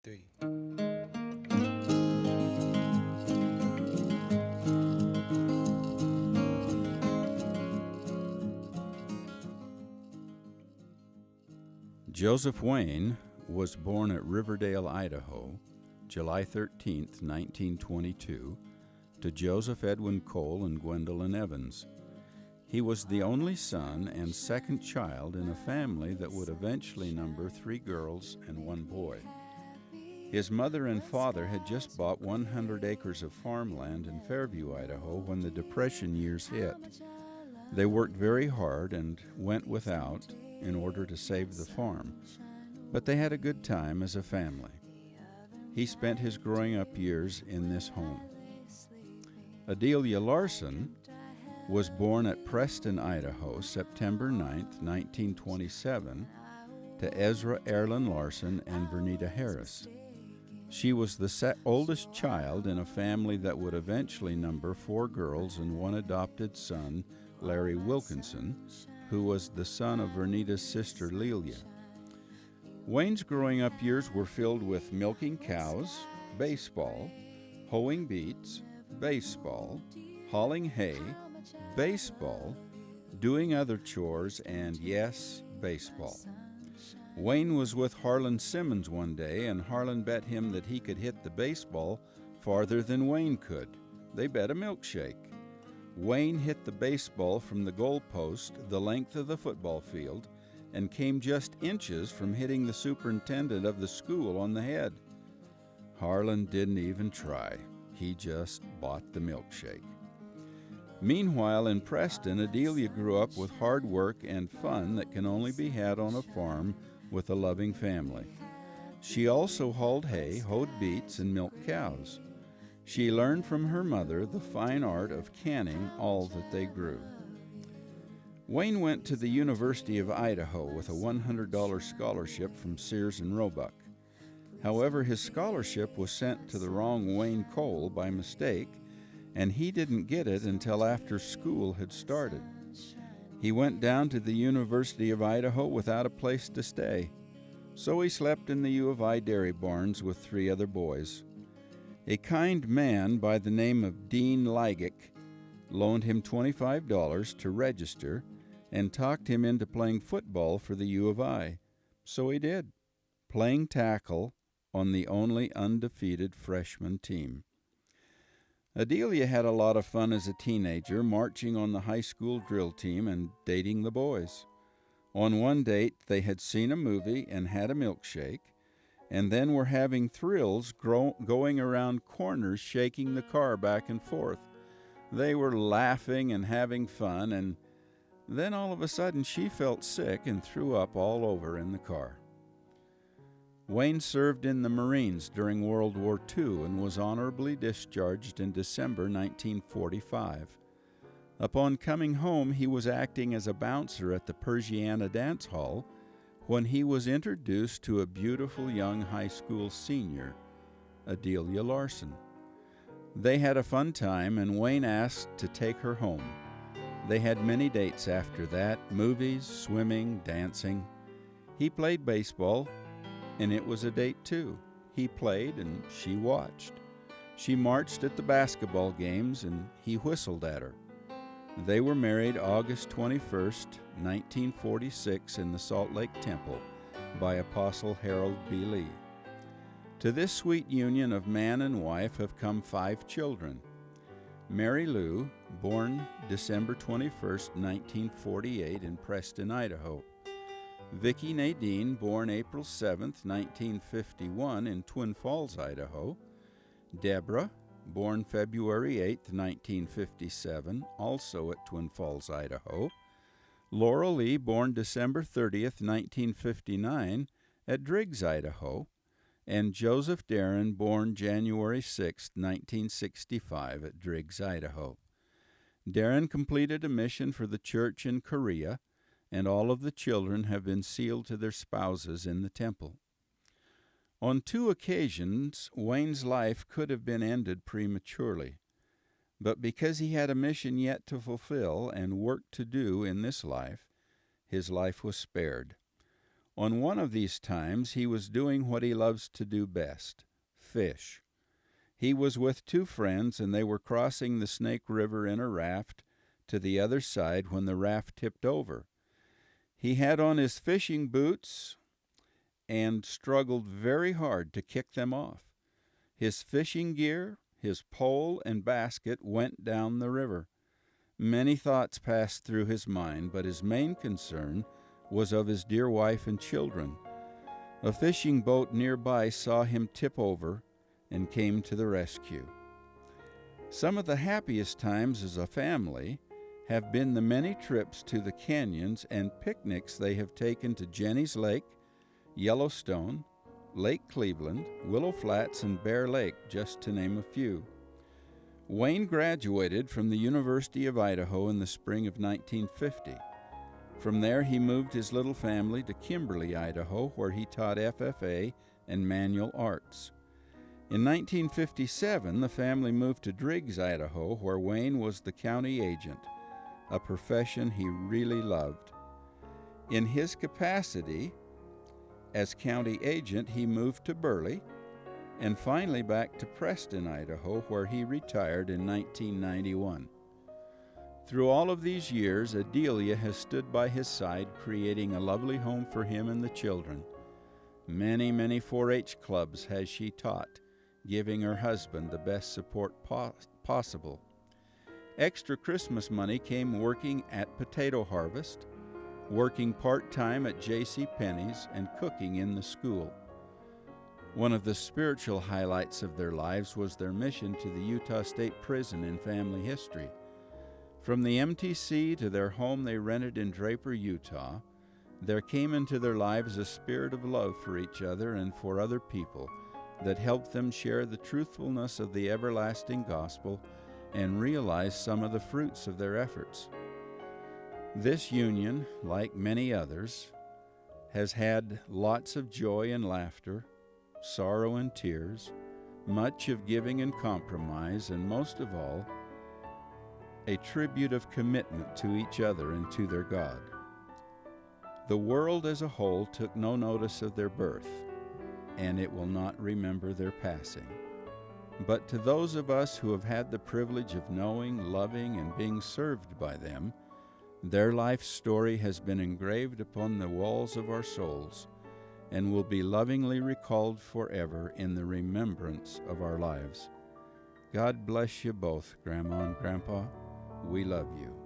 Three. Joseph Wayne was born at Riverdale, Idaho, July 13, 1922, to Joseph Edwin Cole and Gwendolyn Evans. He was the only son and second child in a family that would eventually number 3 girls and 1 boy. His mother and father had just bought 100 acres of farmland in Fairview, Idaho, when the Depression years hit. They worked very hard and went without in order to save the farm, but they had a good time as a family. He spent his growing up years in this home. Adelia Larson was born at Preston, Idaho, September 9, 1927, to Ezra Erlen Larson and Vernita Harris. She was the oldest child in a family that would eventually number 4 girls and 1 adopted son, Larry Wilkinson, who was the son of Vernita's sister Lelia. Wayne's growing up years were filled with milking cows, baseball, hoeing beets, baseball, hauling hay, baseball, doing other chores, and yes, baseball. Wayne was with Harlan Simmons one day, and Harlan bet him that he could hit the baseball farther than Wayne could. They bet a milkshake. Wayne hit the baseball from the goal post the length of the football field and came just inches from hitting the superintendent of the school on the head. Harlan didn't even try. He just bought the milkshake. Meanwhile, in Preston, Adelia grew up with hard work and fun that can only be had on a farm with a loving family. She also hauled hay, hoed beets, and milked cows. She learned from her mother the fine art of canning all that they grew. Wayne went to the University of Idaho with a $100 scholarship from Sears and Roebuck. However, his scholarship was sent to the wrong Wayne Cole by mistake, and he didn't get it until after school had started. He went down to the University of Idaho without a place to stay, so he slept in the U of I dairy barns with 3 other boys. A kind man by the name of Dean Ligick loaned him $25 to register and talked him into playing football for the U of I. So he did, playing tackle on the only undefeated freshman team. Adelia had a lot of fun as a teenager, marching on the high school drill team and dating the boys. On one date, they had seen a movie and had a milkshake, and then were having thrills going around corners, shaking the car back and forth. They were laughing and having fun, and then all of a sudden she felt sick and threw up all over in the car. Wayne served in the Marines during World War II and was honorably discharged in December 1945. Upon coming home, he was acting as a bouncer at the Persiana Dance Hall when he was introduced to a beautiful young high school senior, Adelia Larson. They had a fun time, and Wayne asked to take her home. They had many dates after that: movies, swimming, dancing. He played baseball, and it was a date too. He played and she watched. She marched at the basketball games and he whistled at her. They were married August 21st, 1946 in the Salt Lake Temple by Apostle Harold B. Lee. To this sweet union of man and wife have come 5 children. Mary Lou, born December 21st, 1948 in Preston, Idaho. Vicki Nadine, born April 7th, 1951 in Twin Falls, Idaho. Deborah, born February 8th, 1957, also at Twin Falls, Idaho. Laurel Lee, born December 30th, 1959 at Driggs, Idaho. And Joseph Darren, born January 6th, 1965 at Driggs, Idaho. Darren completed a mission for the church in Korea, and all of the children have been sealed to their spouses in the temple. On 2 occasions, Wayne's life could have been ended prematurely, but because he had a mission yet to fulfill and work to do in this life, his life was spared. On one of these times, he was doing what he loves to do best, fish. He was with two friends, and they were crossing the Snake River in a raft to the other side when the raft tipped over. He had on his fishing boots and struggled very hard to kick them off. His fishing gear, his pole, and basket went down the river. Many thoughts passed through his mind, but his main concern was of his dear wife and children. A fishing boat nearby saw him tip over and came to the rescue. Some of the happiest times as a family have been the many trips to the canyons and picnics they have taken to Jenny's Lake, Yellowstone, Lake Cleveland, Willow Flats, and Bear Lake, just to name a few. Wayne graduated from the University of Idaho in the spring of 1950. From there, he moved his little family to Kimberly, Idaho, where he taught FFA and manual arts. In 1957, the family moved to Driggs, Idaho, where Wayne was the county agent, a profession he really loved. In his capacity as county agent, he moved to Burley, and finally back to Preston, Idaho, where he retired in 1991. Through all of these years, Adelia has stood by his side, creating a lovely home for him and the children. Many, many 4-H clubs has she taught, giving her husband the best support possible. Extra Christmas money came working at Potato Harvest, working part-time at J.C. Penney's, and cooking in the school. One of the spiritual highlights of their lives was their mission to the Utah State Prison in family history. From the MTC to their home they rented in Draper, Utah, there came into their lives a spirit of love for each other and for other people that helped them share the truthfulness of the everlasting gospel and realize some of the fruits of their efforts. This union, like many others, has had lots of joy and laughter, sorrow and tears, much of giving and compromise, and most of all, a tribute of commitment to each other and to their God. The world as a whole took no notice of their birth, and it will not remember their passing. But to those of us who have had the privilege of knowing, loving, and being served by them, their life story has been engraved upon the walls of our souls and will be lovingly recalled forever in the remembrance of our lives. God bless you both, Grandma and Grandpa. We love you.